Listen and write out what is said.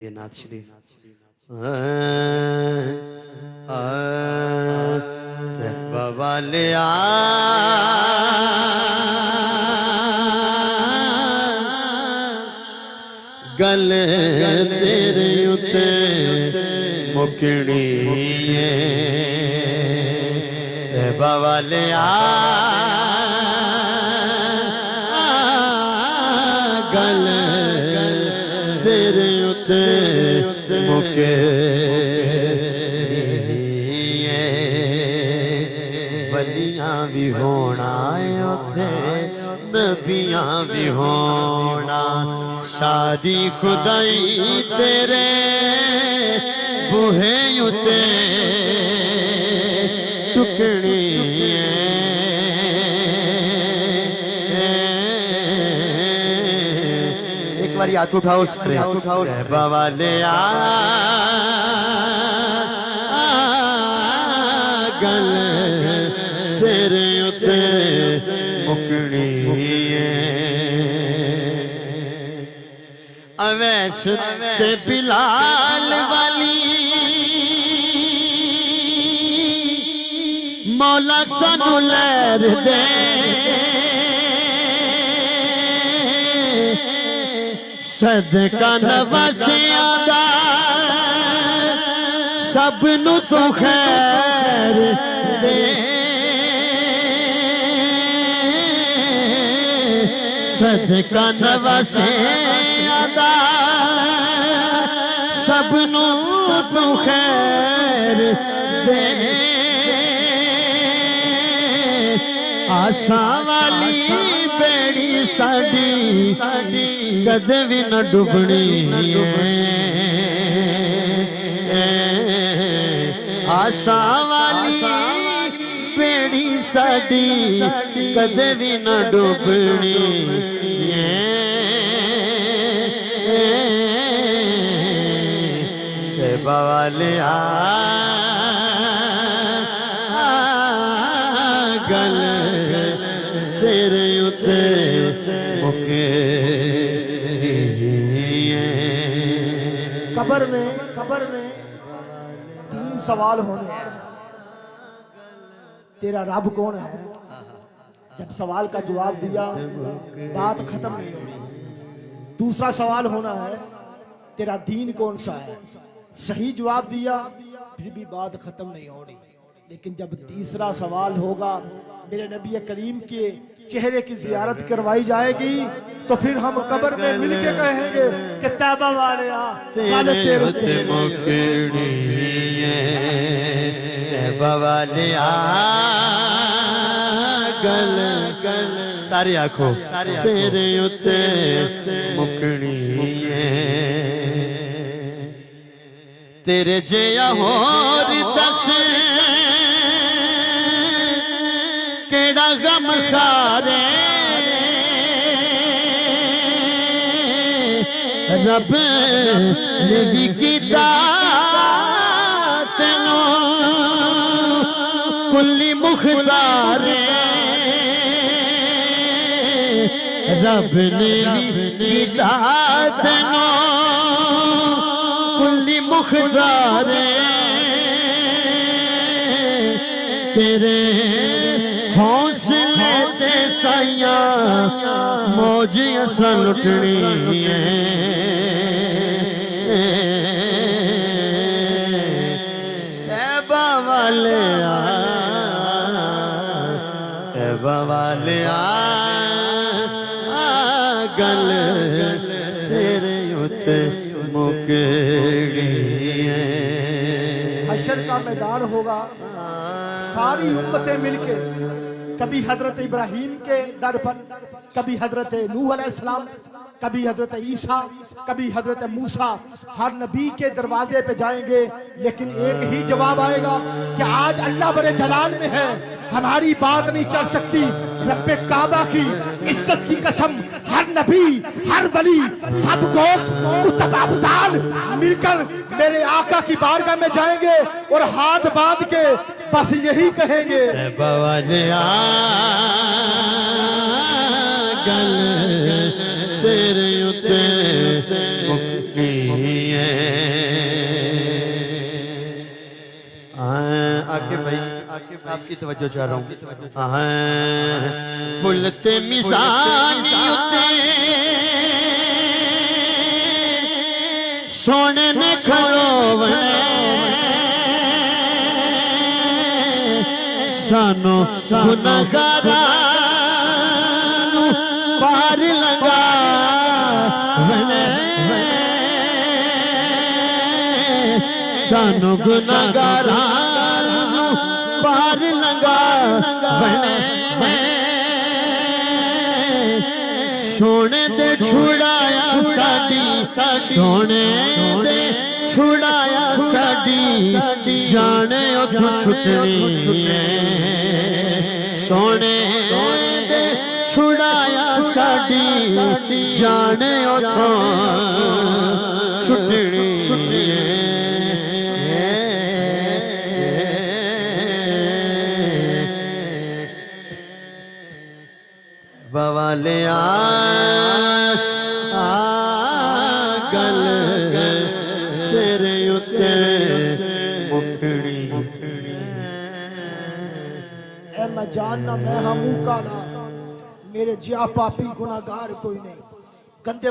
ये नाथ शरीफ तहबा वाले गल तेरे उते मुकड़ी तहबा वाले गल तेरे उते मुके वलियां भी होना उथे नबियां भी होना सारी खुदाई तेरे बूहे उते टुकड़ी हाथ उठाओ सारे हाथ उठाओ बाबा ले गल तेरे उते मुकड़ी अवैस ते बिलाल वाली मौला सानू लैर दे सदका नवासियां दा सब नू तू खैर दे सदका नवासियां दा सब नू तू खैर दे आसा वाली बेड़ी साडी कदे भी न डुबनी आसा वाली बेड़ी साडी कदे भी न डुबनी बावाले गल तेरे उते मुके कब्र में 3 सवाल होने हैं। तेरा रब कौन है? जब सवाल का जवाब दिया बात खत्म नहीं होनी। दूसरा सवाल होना है तेरा दीन कौन सा है? सही जवाब दिया फिर भी बात खत्म नहीं होनी। लेकिन जब तीसरा सवाल होगा मेरे नबी करीम के चेहरे की जियारत करवाई जाएगी तो फिर हम कब्र में मिलके कहेंगे कि तौबा वाले तेरे मुकड़ी तौबा वाले गल गल सारी आंखों तेरे उते मुकड़ी तेरे जिया होर दस केड़ा गम खारे रब ने भी कीता तेनों कुल्ली मुख्तारे रब ने भी कीता तेनों कुल्ली मुख्तारे तेरे हौसले ते साइया मौज असां लुटनी है तौबा वाले गल तेरे उते मुकड़ी हशर का मैदान होगा। सारी उम्मतें मिलके कभी हजरत इब्राहीम के दर पर, कभी हजरत नूह अलैहिस्सलाम, कभी हजरत ईसा, कभी हजरत मूसा, हर नबी के दरवाजे पे जाएंगे। लेकिन एक ही जवाब आएगा कि आज अल्लाह बड़े जलाल में है, हमारी बात नहीं चल सकती। रब्बे काबा की इज्जत की कसम हर नबी हर वली सब गोश्त कुतुब अब्दाल मिलकर मेरे आका की बारगाह में जाएंगे और हाथ बांध के बस यही कहेंगे गल तेरे उते मुकनी है। आपकी तवज्जो चाह रहा हूँ। पुलते मिसानी उते सोने ने खलोवने सानो गुनहगारा पार लगा सानो गुनहगारा पार लगा सोने दे छुड़ाया साडी सोने दे छुड़ाया साडी जाने उथों छुटनी सोने दे छुड़ाया साडी जाने उथों छुटनी बवाले गल तेरे उत्ते मुखड़ी ऐ मैं जानना मैं हाँ मुंह काला मेरे जिया पापी गुनाहगार कोई नहीं गंदे